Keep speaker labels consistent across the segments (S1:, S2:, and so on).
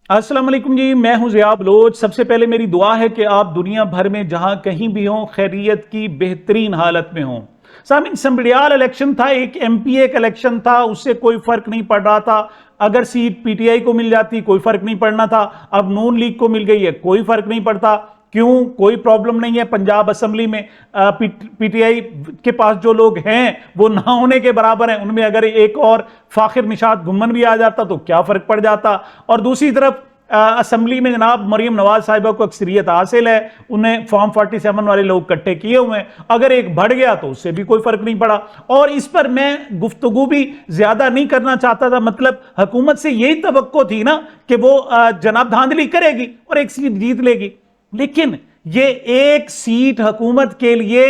S1: अस्सलाम वालेकुम जी, मैं हूं ज़िया बलोच। सबसे पहले मेरी दुआ है कि आप दुनिया भर में जहां कहीं भी हों खैरियत की बेहतरीन हालत में हों। सामिन, समबड़ियाल इलेक्शन था, एक एमपीए का इलेक्शन था, उससे कोई फर्क नहीं पड़ रहा था। अगर सीट पीटीआई को मिल जाती कोई फर्क नहीं पड़ना था। अब नून लीग को मिल गई है, कोई फर्क नहीं पड़ता। क्यों? कोई प्रॉब्लम नहीं है। पंजाब असेंबली में पीटीआई के पास जो लोग हैं वो ना होने के बराबर हैं। उनमें अगर एक और फाखिर निशात घुम्मन भी आ जाता तो क्या फर्क पड़ जाता। और दूसरी तरफ असेंबली में जनाब मरियम नवाज साहिबा को अक्सरियत हासिल है, उन्हें फॉर्म 47 वाले लोग इकट्ठे किए हुए हैं। अगर एक बढ़ गया तो उससे भी कोई फर्क नहीं पड़ा। और इस पर मैं गुफ्तगू भी ज्यादा नहीं करना चाहता था। मतलब हुकूमत से यही तवक्को थी ना कि वो जनाब धांधली करेगी और एक सीट जीत लेगी। लेकिन ये एक सीट हुकूमत के लिए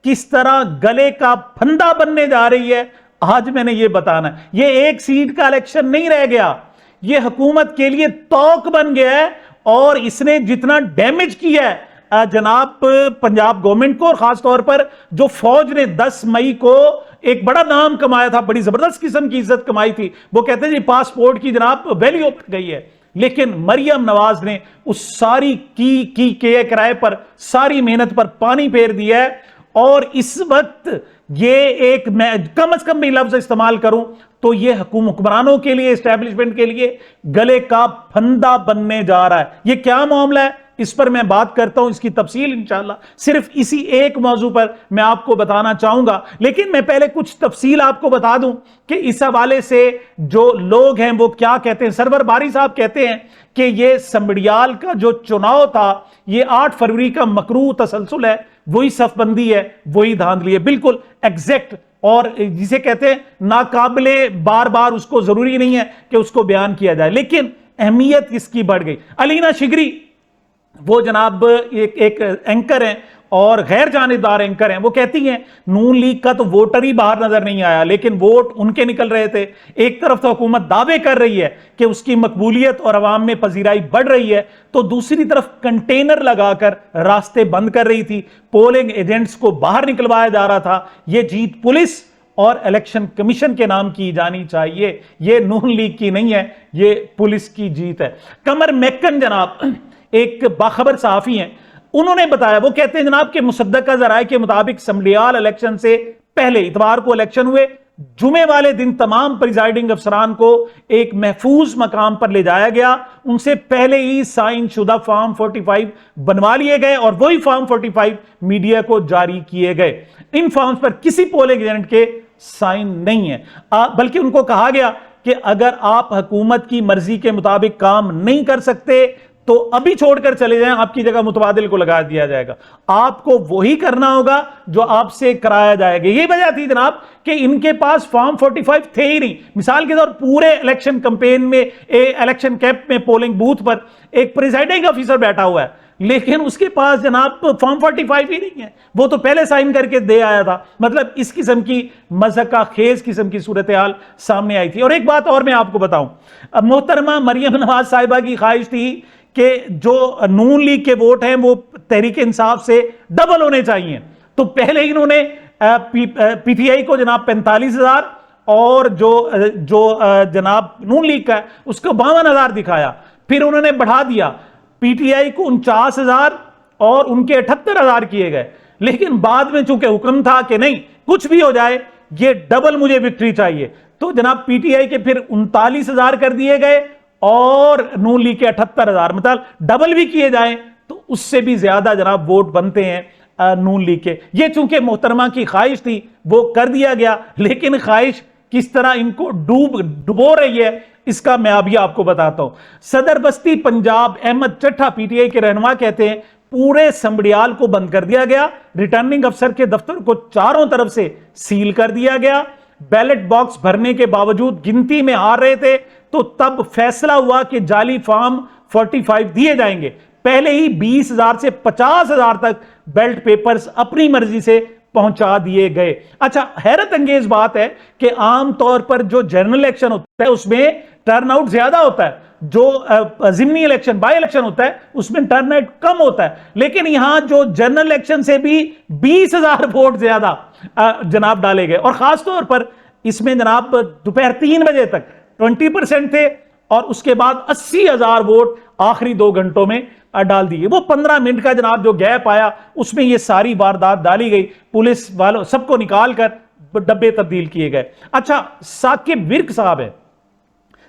S1: किस तरह गले का फंदा बनने जा रही है, आज मैंने ये बताना। ये एक सीट का इलेक्शन नहीं रह गया, ये हुकूमत के लिए तौक बन गया है। और इसने जितना डैमेज किया है जनाब पंजाब गवर्नमेंट को, और खासतौर पर जो फौज ने 10 मई को एक बड़ा नाम कमाया था, बड़ी जबरदस्त किस्म की इज्जत कमाई थी। वो कहते हैं जी पासपोर्ट की जनाब वैल्यू बढ़ गई है। लेकिन मरियम नवाज ने उस सारी की किराए पर, सारी मेहनत पर पानी फेर दिया है। और इस वक्त ये एक, मैं कम से कम भी लफ्ज इस्तेमाल करूं तो ये हुक्मरानों के लिए, एस्टेब्लिशमेंट के लिए गले का फंदा बनने जा रहा है। ये क्या मामला है, इस पर मैं बात करता हूं, इसकी तफसील इंशाल्लाह सिर्फ इसी एक मौजू पर मैं आपको बताना चाहूंगा। लेकिन मैं पहले कुछ तफसील आपको बता दूं कि इस हवाले से जो लोग हैं वो क्या कहते हैं। सरवर बारी साहब कहते हैं कि ये समबड़ियाल का जो चुनाव था ये 8 फरवरी का मकरू तसलसल है, वही सफबंदी है, वही धांधली है, बिल्कुल एग्जैक्ट। और जिसे कहते हैं नाकाबिले, बार बार उसको जरूरी नहीं है कि उसको बयान किया जाए, लेकिन अहमियत इसकी बढ़ गई। अलीना शिगरी वो जनाब एक एंकर हैं और गैर जानिबदार एंकर हैं। वो कहती हैं नून लीग का तो वोटर ही बाहर नजर नहीं आया, लेकिन वोट उनके निकल रहे थे। एक तरफ तो हुकूमत दावे कर रही है कि उसकी मकबूलियत और अवाम में पजीराई बढ़ रही है, तो दूसरी तरफ कंटेनर लगाकर रास्ते बंद कर रही थी, पोलिंग एजेंट्स को बाहर निकलवाया जा रहा था। यह जीत पुलिस और इलेक्शन कमीशन के नाम की जानी चाहिए, यह नून लीग की नहीं है, यह पुलिस की जीत है। कमर मैकन जनाब एक बाखबर सहाफी हैं, उन्होंने बताया, वो कहते हैं जनाब के मुसद्दका जराए के मुताबिक समबड़ियाल इलेक्शन से पहले इतवार को इलेक्शन हुए। जुमे वाले दिन तमाम प्रिजाइडिंग अफसरान को एक महफूज मकाम पर ले जाया गया। उनसे पहले ही साइन शुदा फॉर्म 45 बनवा लिए गए और वही फॉर्म 45 मीडिया को जारी किए गए। इन फॉर्म्स पर किसी पोलिंग एजेंट के साइन नहीं है, बल्कि उनको कहा गया कि अगर आप हुकूमत की मर्जी के मुताबिक काम नहीं कर सकते तो अभी छोड़कर चले जाएं, आपकी जगह मुतबादिल को लगा दिया जाएगा। आपको वही करना होगा जो आपसे कराया जाएगा। यही वजह थी जनाब कि इनके पास फॉर्म 45 थे ही नहीं। मिसाल के तौर पूरे इलेक्शन कैंपेन में, इलेक्शन कैंप में, पोलिंग बूथ पर एक प्रिजाइडिंग ऑफिसर बैठा हुआ है, लेकिन उसके पास जनाब फॉर्म 45 ही नहीं है। वो तो पहले साइन करके दे आया था। मतलब इस किस्म की मज़हका खेज किस्म की सूरत हाल सामने आई थी। और एक बात और मैं आपको बताऊं, मोहतरमा मरियम नवाज साहिबा की ख्वाहिश थी कि जो नून लीग के वोट हैं वो तहरीक इंसाफ से डबल होने चाहिए। तो पहले इन्होंने पीटीआई को जनाब 45,000 और जो जनाब नून लीग का उसको 52,000 दिखाया। फिर उन्होंने बढ़ा दिया, पीटीआई को 49,000 और उनके 78,000 किए गए। लेकिन बाद में चूंकि हुक्म था कि नहीं, कुछ भी हो जाए ये डबल मुझे विक्ट्री चाहिए, तो जनाब पीटीआई के फिर 39,000 कर दिए गए और नून लीग के 78,000। मतलब डबल भी किए जाएं तो उससे भी ज्यादा जनाब वोट बनते हैं नून लीग के। ये चूंकि मोहतरमा की ख्वाहिश थी वो कर दिया गया, लेकिन ख्वाहिश किस तरह इनको डुबो रही है इसका मैं अभी आपको बताता हूं। सदर बस्ती पंजाब अहमद चट्ठा पीटीआई के रहनुमा कहते हैं पूरे समबड़ियाल को बंद कर दिया गया, रिटर्निंग अफसर के दफ्तर को चारों तरफ से सील कर दिया गया। बैलेट बॉक्स भरने के बावजूद गिनती में हार रहे थे, तो तब फैसला हुआ कि जाली फॉर्म 45 दिए जाएंगे। पहले ही 20,000 से 50,000 तक बेल्ट पेपर्स अपनी मर्जी से पहुंचा दिए गए। अच्छा, हैरत अंगेज बात है कि आमतौर पर जो जनरल इलेक्शन होता है उसमें टर्नआउट ज्यादा होता है, जो जिमनी इलेक्शन, बाई इलेक्शन होता है उसमें टर्नआउट कम होता है। लेकिन यहां जो जनरल इलेक्शन से भी 20,000 वोट ज्यादा जनाब डाले गए। और खासतौर पर इसमें जनाब दोपहर 3 बजे तक 20% थे और उसके बाद 80,000 वोट आखिरी 2 घंटों में डाल दिए। वो 15 मिनट का जनाब जो गैप आया उसमें ये सारी वारदात डाली गई, पुलिस वालों सबको निकाल कर डब्बे तब्दील किए गए। अच्छा, साकिब विर्क साहब है,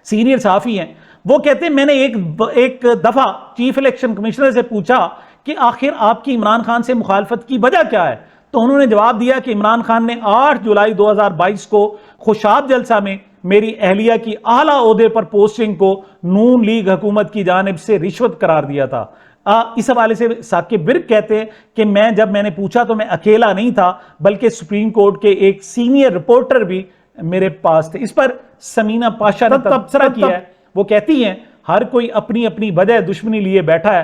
S1: सीनियर सहाफी हैं, वो कहते हैं मैंने एक दफा चीफ इलेक्शन कमिश्नर से पूछा कि आखिर आपकी इमरान खान से मुखालफत की वजह क्या है, तो उन्होंने जवाब दिया कि इमरान खान ने 8 जुलाई 2022 को खुशाब जलसा में मेरी अहलिया की आला ओहदे पर पोस्टिंग को नून लीग हुकूमत की जानिब से रिश्वत करार दिया था। इस हवाले से साकिब विर्क कहते हैं कि मैंने पूछा तो मैं अकेला नहीं था, बल्कि सुप्रीम कोर्ट के एक सीनियर रिपोर्टर भी मेरे पास थे। इस पर समीना पाशा ने तबसरा किया है, वो कहती हैं हर कोई अपनी अपनी वजह दुश्मनी लिए बैठा है,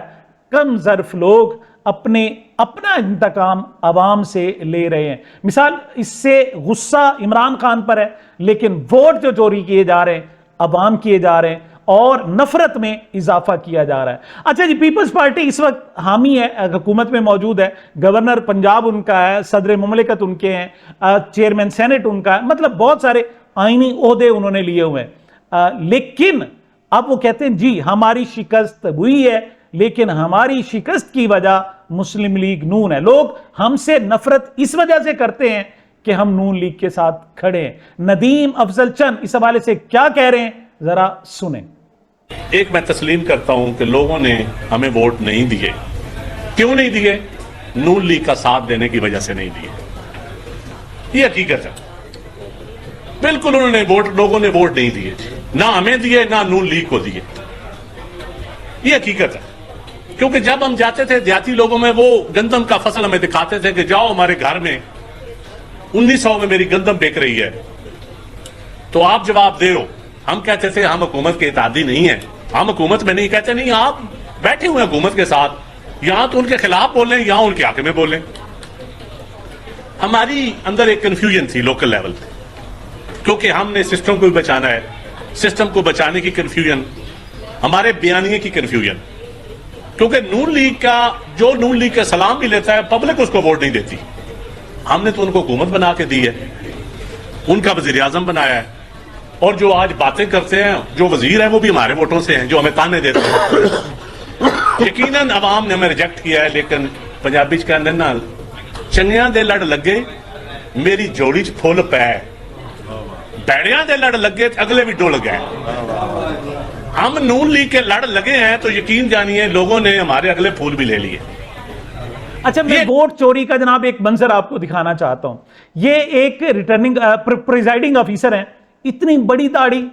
S1: कम ज़र्फ लोग अपना इंतकाम अवाम से ले रहे हैं। मिसाल, इससे गुस्सा इमरान खान पर है, लेकिन वोट जो चोरी किए जा रहे हैं अवाम किए जा रहे हैं और नफरत में इजाफा किया जा रहा है। अच्छा जी, पीपल्स पार्टी इस वक्त हामी है, हुकूमत में मौजूद है, गवर्नर पंजाब उनका है, सदर मुमलिकत उनके हैं, चेयरमैन सेनेट उनका है, मतलब बहुत सारे आईनी ओहदे उन्होंने लिए हुए हैं। लेकिन अब वो कहते हैं जी हमारी शिकस्त हुई है, लेकिन हमारी शिकस्त की वजह मुस्लिम लीग नून है। लोग हमसे नफरत इस वजह से करते हैं कि हम नून लीग के साथ खड़े हैं। नदीम अफजल चंद इस हवाले से क्या कह रहे हैं, जरा सुने।
S2: एक मैं तस्लीम करता हूं कि लोगों ने हमें वोट नहीं दिए। क्यों नहीं दिए? नून लीग का साथ देने की वजह से नहीं दिए। ये हकीकत है, बिल्कुल लोगों ने वोट नहीं दिए, ना हमें दिए ना नून लीग को दिए। ये हकीकत है, क्योंकि जब हम जाते थे देहाती लोगों में, वो गंदम का फसल हमें दिखाते थे कि जाओ हमारे घर में 1900 में मेरी गंदम बिक रही है, तो आप जवाब दे हो। हम कहते थे हम हुकूमत के इत्तेहादी नहीं है, हम हुकूमत में नहीं। कहते नहीं, आप बैठे हुए हुकूमत के साथ, यहां तो उनके खिलाफ बोलें, यहां उनके हक में बोलें। हमारी अंदर एक कंफ्यूजन थी लोकल लेवल पे, क्योंकि हमने सिस्टम को भी बचाना है। सिस्टम को बचाने की कंफ्यूजन, हमारे बयानिए की कंफ्यूजन, क्योंकि नून लीग का सलाम भी लेता है, पब्लिक उसको वोट नहीं देती। हमने तो उनको हुकूमत बना के दी है, उनका वजीर आजम बनाया है, और जो आज बातें करते हैं, जो वजीर है वो भी हमारे वोटों से हैं, जो हमें ताने देते हैं। यकीनन अवाम ने हमें रिजेक्ट किया है, लेकिन पंजाबी च कहंदे ना चंगियां दे लड़ लगे मेरी जोड़ी च फुल पै, बैड़ियां दे लड़ लगे अगले भी डुल गए। हम नून लीग के लड़ लगे हैं तो यकीन जानिए लोगों ने हमारे अगले फूल भी ले लिए।
S1: अच्छा, मैं वोट चोरी का जनाब एक मंजर आपको दिखाना चाहता हूं। ये एक रिटर्निंग प्रिजाइडिंग ऑफिसर हैं, इतनी बड़ी दाढ़ी,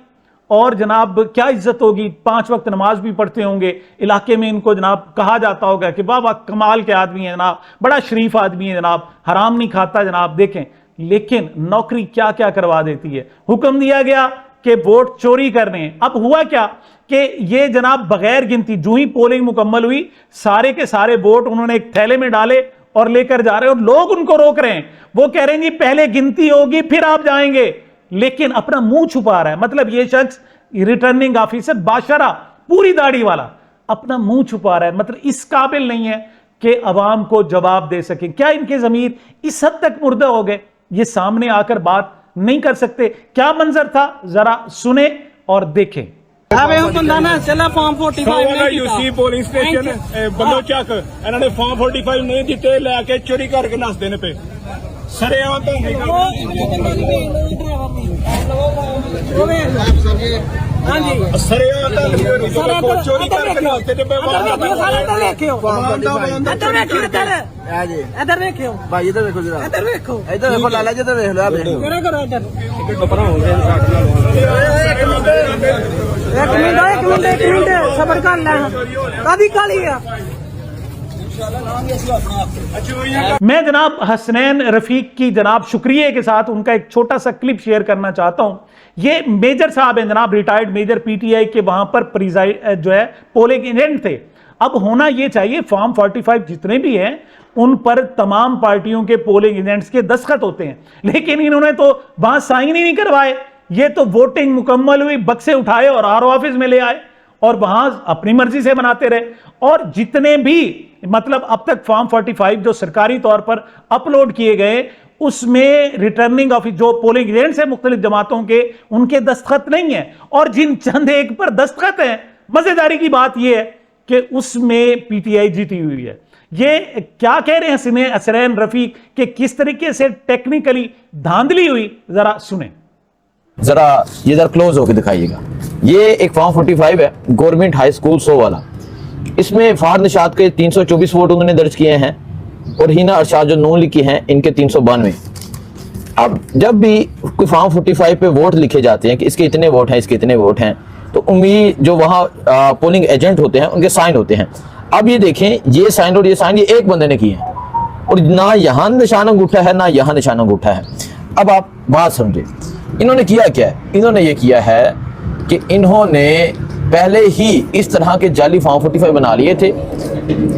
S1: और जनाब क्या इज्जत होगी, 5 वक्त नमाज भी पढ़ते होंगे, इलाके में इनको जनाब कहा जाता होगा कि वाह वाह कमाल के आदमी है जनाब, बड़ा शरीफ आदमी है जनाब, हराम नहीं खाता जनाब। देखें, लेकिन नौकरी क्या क्या करवा देती है। हुक्म दिया गया कि वोट चोरी करने हैं। अब हुआ क्या कि ये जनाब बगैर गिनती, जो ही पोलिंग मुकम्मल हुई, सारे के सारे वोट उन्होंने एक थैले में डाले और लेकर जा रहे हैं, और लोग उनको रोक रहे हैं। वो कह रहे हैं जी पहले गिनती होगी फिर आप जाएंगे, लेकिन अपना मुंह छुपा रहा है। मतलब ये शख्स रिटर्निंग ऑफिसर बाशरा, पूरी दाढ़ी वाला, अपना मुंह छुपा रहा है, मतलब इस काबिल नहीं है कि अवाम को जवाब दे सके। क्या इनके ज़मीर इस हद तक मुर्दा हो गए, ये सामने आकर बात नहीं कर सकते? क्या मंजर था, जरा सुने और देखें।
S3: चला फॉर्म 45 यूसी पोलिंग स्टेशन बलोचक, इन्होंने फॉर्म 45 नहीं दिते, लैके चोरी करके नसते ने पे सरे चोरी करके नसते ने पे।
S4: इधर देखियो भाई, इधर देखो जरा, इधर देखो, इधर देखो लाला जी, इधर देख लो आप। एक मिनट सबर कर ले, कभी काली है।
S1: मैं जनाब हसनैन रफीक की जनाब शुक्रिया के साथ उनका एक छोटा सा क्लिप शेयर करना चाहता हूं। ये मेजर साहब हैं जनाब, रिटायर्ड मेजर, पीटीआई के वहां पर प्रिजाइड जो है पोलिंग एजेंट थे। अब होना यह चाहिए फॉर्म 45 जितने भी हैं उन पर तमाम पार्टियों के पोलिंग एजेंट्स के दस्तखत होते हैं, लेकिन इन्होंने तो वहां साइन ही नहीं करवाए। ये तो वोटिंग मुकम्मल हुई, बक्से उठाए और आरओ ऑफिस में ले आए और वहां अपनी मर्जी से बनाते रहे। और जितने भी मतलब अब तक फॉर्म 45 जो सरकारी तौर पर अपलोड किए गए, उसमें रिटर्निंग ऑफिस जो पोलिंग एजेंट्स है मुख्तलिफ जमातों के, उनके दस्तखत नहीं है, और जिन चंद एक पर दस्तखत है, मजेदारी की बात यह है कि उसमें पीटीआई जीती हुई है। ये क्या कह रहे हैं असरैन रफीक कि किस तरीके से टेक्निकली धांधली हुई, जरा सुने।
S5: जरा ये जरा क्लोज होकर दिखाइएगा। ये एक फॉर्म 45 है, गवर्नमेंट हाई स्कूल 100 वाला। इसमें फार निशात के 324 वोट उन्होंने दर्ज किए हैं और हिना अरशाद जो नून लिखी हैं इनके 392। अब जब भी कोई फॉर्म 45 पे वोट लिखे जाते हैं कि इसके इतने वोट हैं, इसके इतने वोट हैं, तो उम्मीद जो वहाँ पोलिंग एजेंट होते हैं उनके साइन होते हैं। अब ये देखें, ये साइन और ये साइन ये एक बंदे ने किए हैं और ना यहाँ निशान अंगूठा है ना यहाँ निशान अंगूठा है। अब आप बात समझे, इन्होंने किया क्या है? इन्होंने ये किया है कि इन्होंने पहले ही इस तरह के जाली फॉर्म 45 बना लिए थे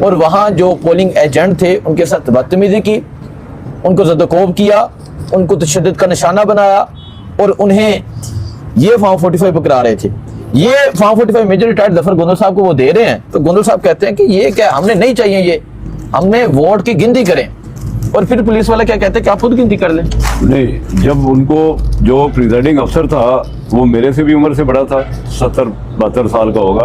S5: और वहाँ जो पोलिंग एजेंट थे उनके साथ बदतमीजी की, उनको ज़दकोब किया, उनको तशद्दुद का निशाना बनाया और उन्हें ये फॉर्म 45 पकड़ा रहे थे। ये form 45 major retired Zafar Gondal साहब को वो दे रहे हैं, तो गोंदल साहब कहते हैं कि ये क्या, हमने नहीं चाहिए, ये हमने वोट की गिनती करें। और फिर पुलिस वाला क्या कहते हैं कि आप खुद गिनती कर लें।
S6: नहीं, जब उनको जो प्रिजाइडिंग अफसर था वो मेरे से भी उम्र से बड़ा था, 70-72 साल का होगा,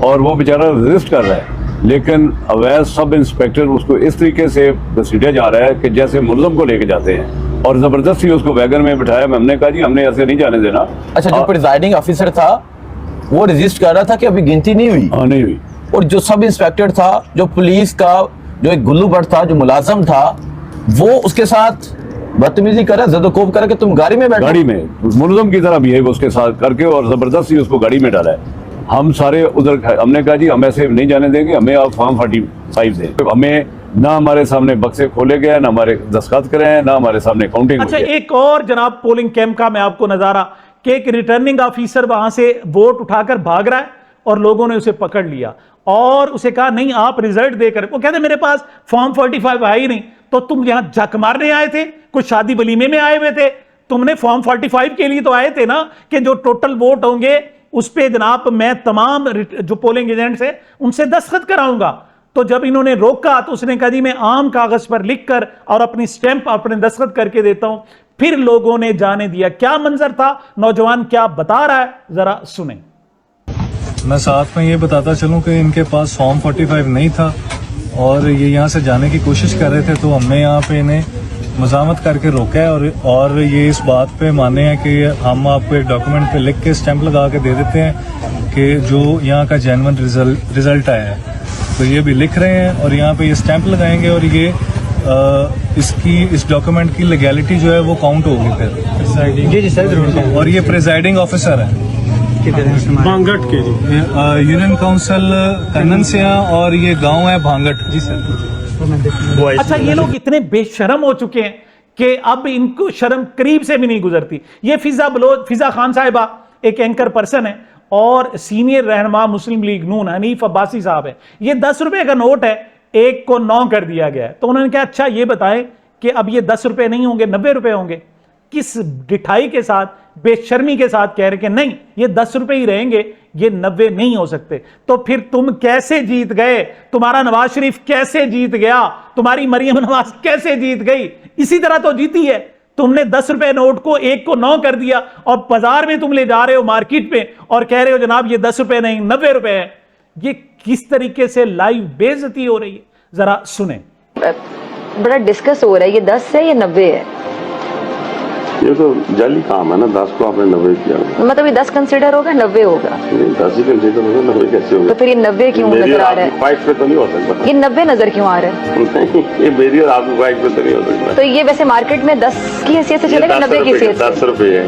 S6: और वो बेचारा रेजिस्ट कर रहा है, लेकिन अवैध सब इंस्पेक्टर उसको इस तरीके से घसीटा जा रहा है कि जैसे मुल्ज़म को लेके जाते हैं और जबरदस्ती उसको वैगन में बिठाया। हमने कहा जी हमने ऐसे नहीं जाने देना।
S5: अच्छा, जो प्रिजाइडिंग ऑफिसर था वो रजिस्ट कर रहा था कि अभी गिनती नहीं हुई।
S6: हाँ, नहीं हुई।
S5: और जो सब इंस्पेक्टर था, जो पुलिस का जो एक गुल्लू भट्ट था, जो मुलाजम था, वो उसके साथ बदतमीजी कर रहा है, ज़दकोब कर रहा है कि तुम गाड़ी में बैठो,
S6: गाड़ी में मुल्ज़म की तरह बिहेव उसके साथ करके और जबरदस्ती उसको गाड़ी में डाला है। हम सारे उधर, हमने कहा जी हम ऐसे नहीं जाने देंगे, हमें आप फॉर्म 45 दें। हमें ना हमारे सामने बक्से खोले गए, ना हमारे दस्तखत करे हैं, ना हमारे सामने काउंटिंग।
S1: अच्छा, एक और जनाब पोलिंग कैंप का मैं आपको नजारा कि एक रिटर्निंग ऑफिसर वहां से वोट उठाकर भाग रहा है और लोगों ने उसे पकड़ लिया और उसे कहा नहीं आप रिजल्ट देकर, वो कहते मेरे पास फॉर्म 45 है ही नहीं। तो तुम यहां झक मारने आए थे, कुछ शादी वलीमे में आए हुए थे? तुमने फॉर्म 45 के लिए तो आए थे ना कि जो टोटल वोट होंगे उस पे जनाब मैं तमाम जो पोलिंग एजेंट्स हैं उनसे दस्तखत कराऊंगा। तो जब इन्होंने रोका तो उसने कहा जी मैं आम कागज पर लिखकर और अपनी स्टैंप अपने दस्तखत करके देता हूं। फिर लोगों ने जाने दिया। क्या मंजर था, नौजवान क्या बता रहा है, जरा सुने।
S7: मैं साथ में ये बताता चलूं कि इनके पास फॉर्म 45 नहीं था और ये यहाँ से जाने की कोशिश कर रहे थे, तो हमने यहाँ पे इन्हें मज़ामत करके रोका है और ये इस बात पे माने हैं कि हम आपको एक डॉक्यूमेंट पे लिख के स्टैंप लगा के दे देते हैं कि जो यहाँ का जेन्युइन रिजल्ट आया है। तो ये भी लिख रहे हैं और यहाँ पे ये स्टैंप लगाएंगे और ये इस डॉक्यूमेंट की लीगैलिटी जो है वो काउंट होगी फिर। जी सर जरूर। और ये प्रिजाइडिंग ऑफिसर है
S3: भांगट के जी,
S7: यूनियन काउंसिल कन्नन से हैं और ये गांव है भांगट। जी सर।
S1: अच्छा, ये लोग इतने बेशरम हो चुके हैं कि अब इनको शर्म करीब से भी नहीं गुजरती। ये फिजा खान साहिबा एक एंकर पर्सन है और सीनियर रहनुमा मुस्लिम लीग नून हनीफ अब्बासी साहब है। ये 10 रुपए का नोट है, एक को 9 कर दिया गया है। तो उन्होंने कहा अच्छा ये बताएं कि अब ये 10 रुपए नहीं होंगे, 90 रुपए होंगे। किस ढिठाई के साथ, बेशर्मी के साथ कह रहे कि नहीं ये 10 रुपए ही रहेंगे, ये 90 नहीं हो सकते। तो फिर तुम कैसे जीत गए? तुम्हारा नवाज शरीफ कैसे जीत गया? तुम्हारी मरियम नवाज कैसे जीत गई? इसी तरह तो जीती है। तुमने 10 रुपए नोट को 1 को 9 कर दिया और बाजार में तुम ले जा रहे हो मार्केट में और कह रहे हो जनाब ये 10 रुपए नहीं 90 रुपए है। ये किस तरीके से लाइव बेइज्जती हो रही है, जरा सुने।
S8: बड़ा डिस्कस हो रहा है, ये 10 है या 90 है?
S9: ये तो जाली काम है ना, 10 को आपने 90 किया,
S8: मतलब ये 10 कंसिडर होगा 90 होगा?
S9: नहीं 10 ही कंसिडर होगा, 90 कैसे होगा?
S8: तो फिर ये 90 क्यों नजर आ रहा है?
S9: बाइक पे तो नहीं हो सकता।
S8: ये 90 नजर क्यों आ रहा है?
S9: नहीं, ये मेरी और आपकी बाइक पे तो नहीं हो सकता।
S8: तो ये वैसे मार्केट में 10 की हैसियत से चलेगा, 90 की हैसियत से?
S9: 10 रुपए है,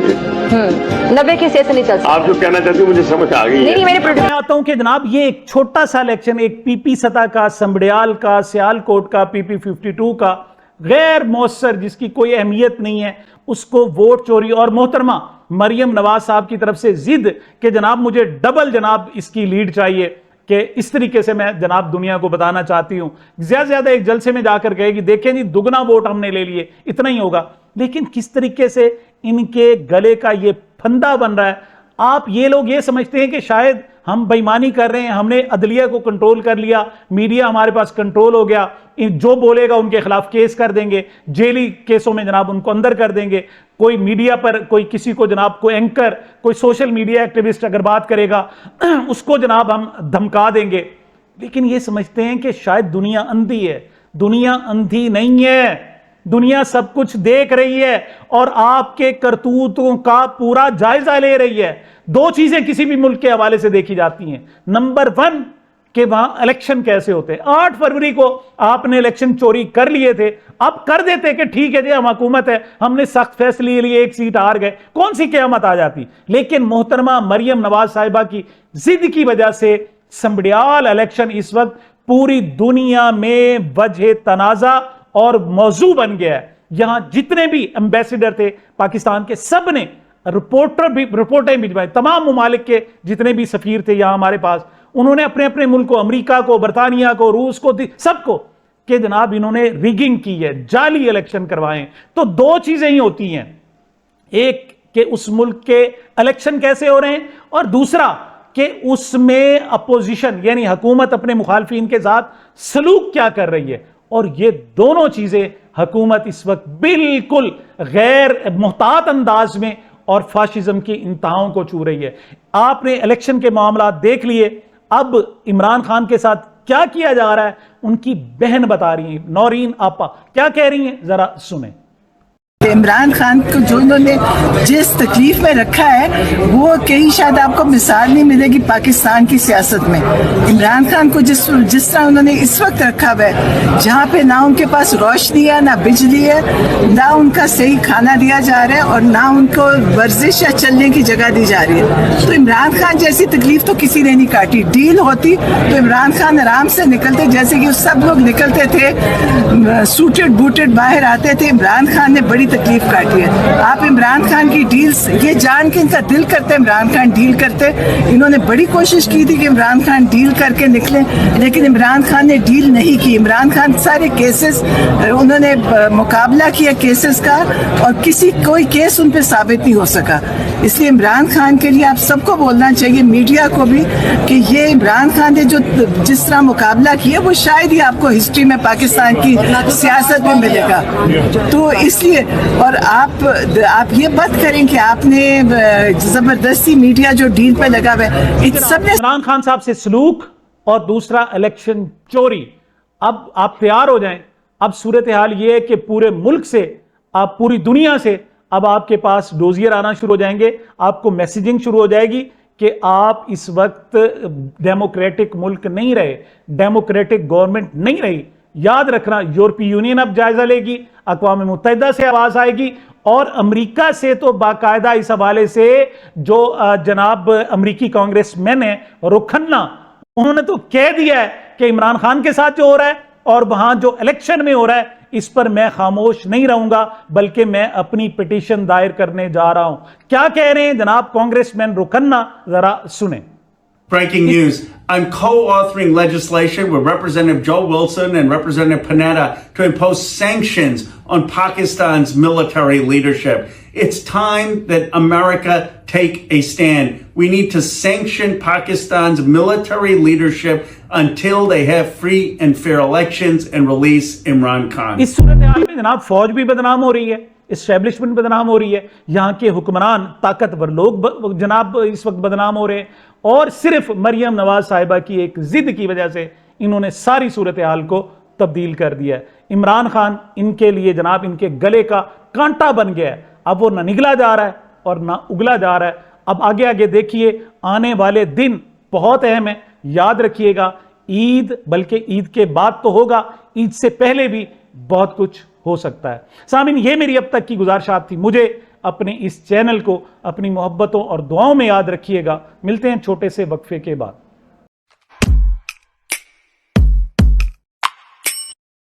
S8: 90 की हैसियत से नहीं चल सकता।
S9: आप जो कहना चाहती हो मुझे समझ आ गई।
S8: नहीं, मैंने
S1: मैं आता हूं कि जनाब ये एक छोटा सा इलेक्शन, एक पीपी सतह का, संबड़ियाल का, सियालकोट का, पीपी 52 का, गैर मौसर जिसकी कोई अहमियत नहीं है, उसको वोट चोरी और मोहतरमा मरियम नवाज साहब की तरफ से जिद कि जनाब मुझे डबल जनाब इसकी लीड चाहिए, कि इस तरीके से मैं जनाब दुनिया को बताना चाहती हूं। ज्यादा से ज्यादा एक जलसे में जाकर कहेगी देखें जी दुगना वोट हमने ले लिए, इतना ही होगा। लेकिन किस तरीके से इनके गले का ये फंदा बन रहा है। आप ये लोग ये समझते हैं कि शायद हम बेईमानी कर रहे हैं, हमने अदलिया को कंट्रोल कर लिया, मीडिया हमारे पास कंट्रोल हो गया, जो बोलेगा उनके खिलाफ केस कर देंगे, जेली केसों में जनाब उनको अंदर कर देंगे, कोई मीडिया पर कोई किसी को जनाब कोई एंकर, कोई सोशल मीडिया एक्टिविस्ट अगर बात करेगा उसको जनाब हम धमका देंगे। लेकिन ये समझते हैं कि शायद दुनिया अंधी है। दुनिया अंधी नहीं है, दुनिया सब कुछ देख रही है और आपके करतूतों का पूरा जायजा ले रही है। दो चीजें किसी भी मुल्क के हवाले से देखी जाती हैं। नंबर 1 कि वहां इलेक्शन कैसे होते हैं। 8 फरवरी को आपने इलेक्शन चोरी कर लिए थे, अब कर देते कि ठीक है जी हम हुकूमत है, हमने सख्त फैसले लिए, 1 सीट हार गए, कौन सी क़यामत आ जाती। लेकिन मोहतरमा मरियम नवाज साहिबा की जिद की वजह से संबड़ियाल इलेक्शन इस वक्त पूरी दुनिया में वजह तनाजा और मौजू बन गया है। यहां जितने भी एम्बेसडर थे पाकिस्तान के, सब ने रिपोर्टें भिजवाई, तमाम मुमालिक के जितने भी सफीर थे यहां हमारे पास, उन्होंने अपने अपने मुल्क को, अमेरिका को, बरतानिया को, रूस को, सबको कि जनाब इन्होंने रिगिंग की है, जाली इलेक्शन करवाए। तो 2 चीजें ही होती हैं, एक कि उस मुल्क के इलेक्शन कैसे हो रहे हैं और दूसरा कि उसमें अपोजिशन यानी हुकूमत अपने मुखालफिन के साथ सलूक क्या कर रही है। और ये दोनों चीजें हुकूमत इस वक्त बिल्कुल गैर मुहतात अंदाज में और फाशिज्म की इंतहाओं को छू रही है। आपने इलेक्शन के मामला देख लिए, अब इमरान खान के साथ क्या किया जा रहा है, उनकी बहन बता रही है, नौरीन आपा क्या कह रही हैं, जरा सुने।
S10: इमरान खान को जो इन्होंने जिस तकलीफ में रखा है वो कहीं शायद आपको मिसाल नहीं मिलेगी पाकिस्तान की सियासत में। इमरान खान को जिस तरह उन्होंने इस वक्त रखा हुआ है, जहाँ पे ना उनके पास रोशनी है, ना बिजली है, ना उनका सही खाना दिया जा रहा है और ना उनको वर्जिश या चलने की जगह दी जा रही है। तो इमरान खान जैसी तकलीफ तो किसी ने नहीं काटी। डील होती तो इमरान खान आराम से निकलते, जैसे कि सब लोग निकलते थे, सूटेड बूटेड बाहर आते थे। इमरान खान ने बड़ी तकलीफ काटी है। आप इमरान खान की डील्स, ये जान के इनका दिल करते इमरान खान डील करते, इन्होंने बड़ी कोशिश की थी कि इमरान खान डील करके निकले, लेकिन इमरान खान ने डील नहीं की। इमरान खान सारे केसेस, उन्होंने मुकाबला किया केसेस का और कोई केस उन पे साबित नहीं हो सका। इसलिए इमरान खान के लिए आप सबको बोलना चाहिए, मीडिया को भी, कि ये इमरान खान ने जो जिस तरह मुकाबला किया वो शायद ही आपको हिस्ट्री में पाकिस्तान की सियासत में मिलेगा। तो इसलिए, और आप ये बात करें कि आपने जबरदस्ती मीडिया जो डील पे लगा हुआ है, इन सब ने
S1: इमरान खान साहब से सलूक और दूसरा इलेक्शन चोरी। अब आप तैयार हो जाएं। अब सूरत हाल ये है कि पूरे मुल्क से, आप पूरी दुनिया से अब आपके पास डोजियर आना शुरू हो जाएंगे, आपको मैसेजिंग शुरू हो जाएगी कि आप इस वक्त डेमोक्रेटिक मुल्क नहीं रहे, डेमोक्रेटिक गवर्नमेंट नहीं रही। याद रखना, यूरोपीय यूनियन अब जायजा लेगी, अक़वाम मुत्तहिदा से आवाज आएगी और अमेरिका से तो बाकायदा इस हवाले से जो जनाब अमेरिकी कांग्रेसमैन है रुखन्ना, उन्होंने तो कह दिया है कि इमरान खान के साथ जो हो रहा है और वहां जो इलेक्शन में हो रहा है, इस पर मैं खामोश नहीं रहूंगा, बल्कि मैं अपनी पिटीशन दायर करने जा रहा हूं। क्या कह रहे हैं जनाब कांग्रेसमैन रुखन्ना, जरा सुने।
S11: Breaking news. I'm co-authoring legislation with Representative Joe Wilson and Representative Panetta to impose sanctions on Pakistan's military leadership. It's time that America take a stand. We need to sanction Pakistan's military leadership until they have free and fair elections and release Imran Khan.
S1: इस सूरत हाल में जनाब फौज भी बदनाम हो रही है, establishment बदनाम हो रही है, यहाँ के हुक्मरान ताकतवर लोग जनाब इस वक्त बदनाम हो रहे हैं और सिर्फ मरियम नवाज साहिबा की एक जिद की वजह से इन्होंने सारी सूरत हाल को तब्दील कर दिया है। इमरान खान इनके लिए जनाब इनके गले का कांटा बन गया है। अब वो ना निगला जा रहा है और ना उगला जा रहा है। अब आगे आगे देखिए, आने वाले दिन बहुत अहम है, याद रखिएगा। ईद, बल्कि ईद के बाद तो होगा, ईद से पहले भी बहुत कुछ हो सकता है। सामीन, ये मेरी अब तक की गुजारिशात थी। मुझे अपने इस चैनल को अपनी मोहब्बतों और दुआओं में याद रखिएगा। मिलते हैं छोटे से वक्फे के बाद।